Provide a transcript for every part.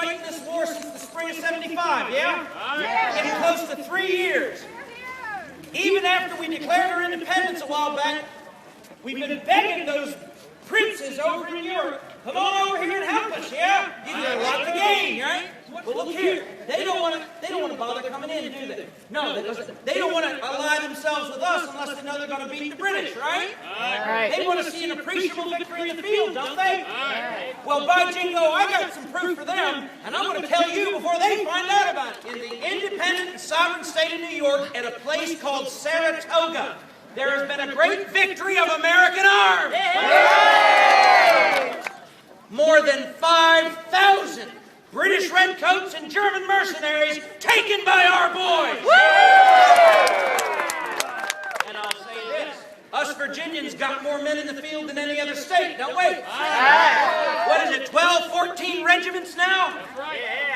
fighting this war since the spring of '75, yeah? Getting close to 3 years. Even after we declared our independence a while back, we've been begging those princes over in Europe, come on over here and help us, yeah? You got a lot to gain, right? Well, look here. They don't want to bother coming in, do they? No, they don't want to ally themselves with us unless they know they're going to beat the British, right? They want to see an appreciable victory in the field, don't they? Well, by jingo, I got some proof for them, and I'm going to tell you before they find out about it. In the independent and sovereign state of New York, at a place called Saratoga, there has been a great victory of American arms. More than 5,000 British redcoats and German mercenaries taken by our boys. And I'll say this, us Virginians got more men in the field than any other state, don't we? What is it, 12, 14 regiments now?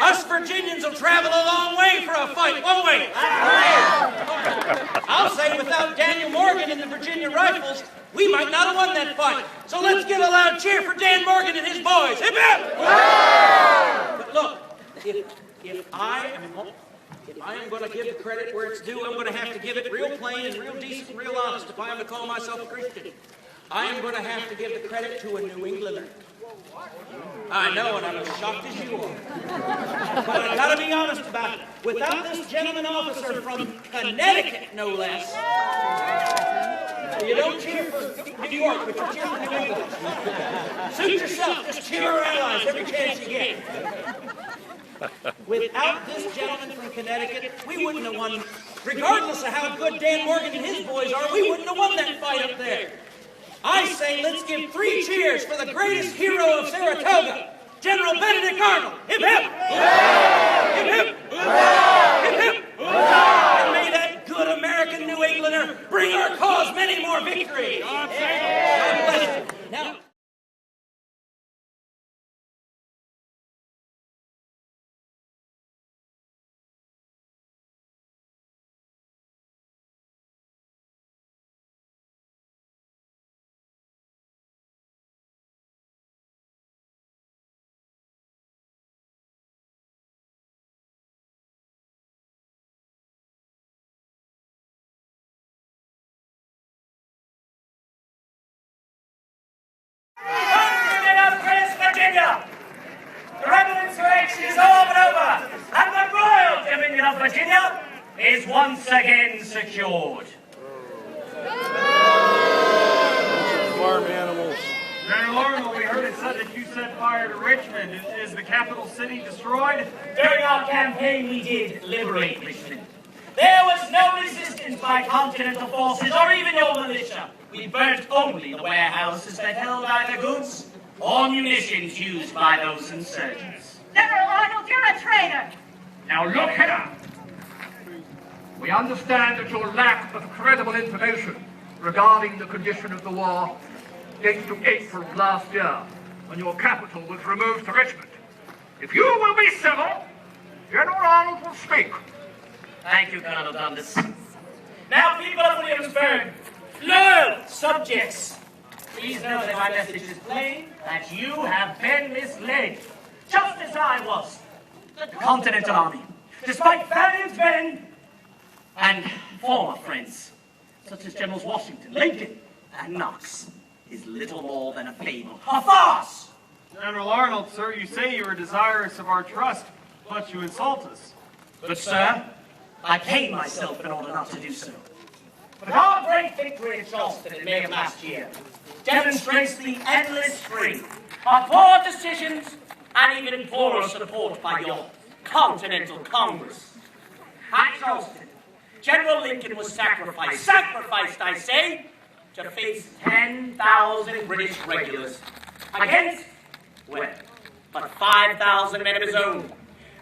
Us Virginians will travel a long way for a fight, won't we? I'll say without Daniel Morgan and the Virginia Rifles, we might not have won that fight. So let's give a loud cheer for Dan Morgan and his boys. Hip hip! But look, if I am going to give the credit where it's due, I'm going to have to give it real plain and real decent and real honest if I am to call myself a Christian. I am going to have to give the credit to a New Englander. I know, and I'm as shocked as you are. But I got to be honest about it. Without this gentleman officer from Connecticut, no less. You don't cheer for New York, but you cheer for New England. Suit yourself. Just cheer our allies every chance you get. Without this gentleman from Connecticut, we wouldn't have won. Regardless of how good Dan Morgan and his boys are, we wouldn't have won that fight up there. I say let's give 3 cheers for the greatest hero of Saratoga, General Benedict Arnold. Hip hip! Hip hip! Hip hip! And may that good American New Englander bring our cause many more victories. God bless you. Now. The rebel insurrection is all but over, and the royal dominion of Virginia is once again secured. Farm animals. General Arnold, we heard it said that you set fire to Richmond. Is the capital city destroyed? During our campaign, we did liberate Richmond. There was no resistance by Continental forces or even your militia. We burnt only the warehouses that held either goods or munitions used by those insurgents. General Arnold, you're a traitor! Now look here! We understand that your lack of credible information regarding the condition of the war dates to April of last year, when your capital was removed to Richmond. If you will be civil, General Arnold will speak. Thank you, Colonel Dundas. Now, people of Williamsburg, loyal subjects, please know that my message is plain, that you have been misled, just as I was. The Continental Army, despite valiant men and former friends, such as Generals Washington, Lincoln, and Knox, is little more than a fable, a farce! General Arnold, sir, you say you are desirous of our trust, but you insult us. Good sir, I paid myself in order not to do so. But our great victory at Charleston in May of last year demonstrates the endless string of poor decisions and even poorer support by your Continental Congress. At Charleston, General Lincoln was sacrificed, I say, to face 10,000 British regulars against, well, but 5,000 men of his own.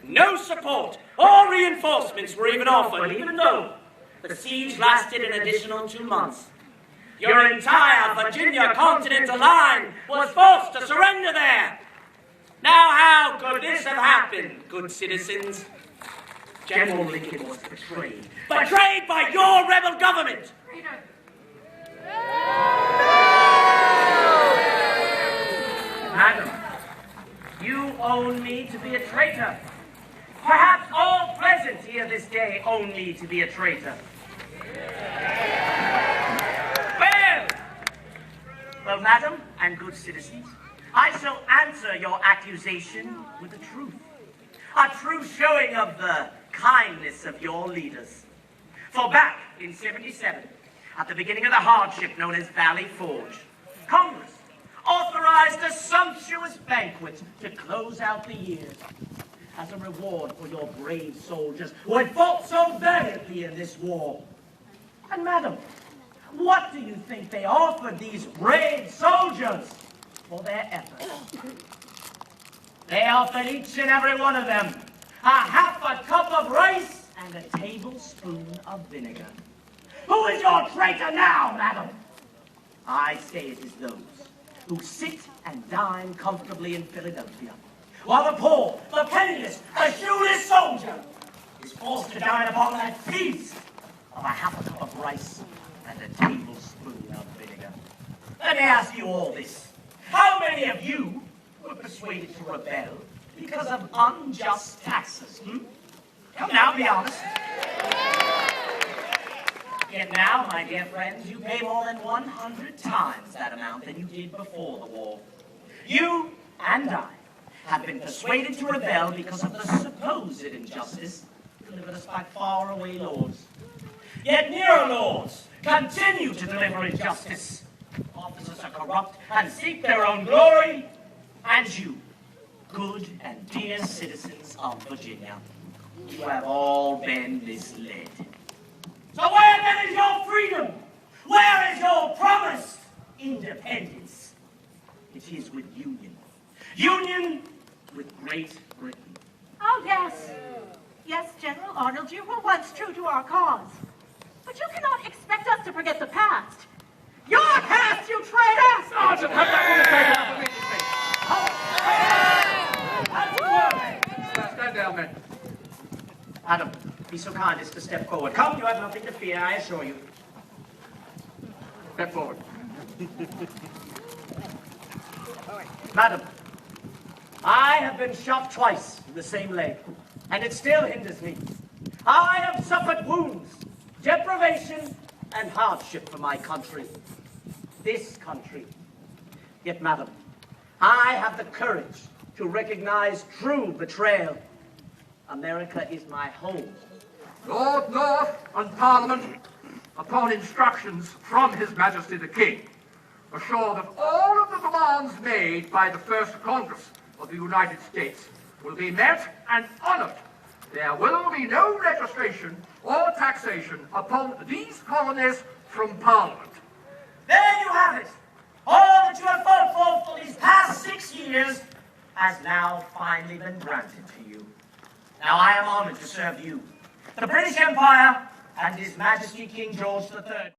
No support or reinforcements were even offered, even though the siege lasted an additional 2 months. Your entire Virginia Continental line was forced to surrender there. Now, how could this have happened, good citizens? General Lincoln was betrayed. Betrayed by your rebel government! Madam, you own me to be a traitor. Perhaps all present here this day own me to be a traitor. Well, madam and good citizens, I shall answer your accusation with the truth. A true showing of the kindness of your leaders. For back in 77, at the beginning of the hardship known as Valley Forge, Congress authorized a sumptuous banquet to close out the year as a reward for your brave soldiers who had fought so valiantly in this war. And madam, what do you think they offered these brave soldiers for their efforts? They offered each and every one of them half a cup of rice and a tablespoon of vinegar. Who is your traitor now, madam? I say it is those who sit and dine comfortably in Philadelphia, while the poor, the penniless, the shoeless soldier is forced to dine upon that feast of a half a cup of rice and a tablespoon of vinegar. Let me ask you all this. How many of you were persuaded to rebel because of unjust taxes? Come now, be honest. Yet now, my dear friends, you pay more than 100 times that amount than you did before the war. You and I have been persuaded to rebel because of the supposed injustice delivered us by faraway lords. Yet nearer lords continue to deliver injustice. Officers are corrupt and seek their own glory. And you, good and dear citizens of Virginia, you have all been misled. So where then is your freedom? Where is your promised independence? It is with union. Union with Great Britain. Oh, yes. Yes, General Arnold, you were once true to our cause. But you cannot expect us to forget the past. Your past, you traitor! Sergeant, have that conversation immediately. Stand down, men. Adam, be so kind as to step forward. Come, you have nothing to fear, I assure you. Step forward. Madam, I have been shot twice in the same leg, and it still hinders me. I have suffered wounds, deprivation, and hardship for my country. This country. Yet, madam, I have the courage to recognize true betrayal. America is my home. Lord North and Parliament, upon instructions from His Majesty the King, assure that all of the demands made by the First Congress of the United States will be met and honored. There will be no registration or taxation upon these colonies from Parliament. There you have it. All that you have fought for these past 6 years has now finally been granted to you. Now I am honored to serve you, the British Empire, and His Majesty King George III.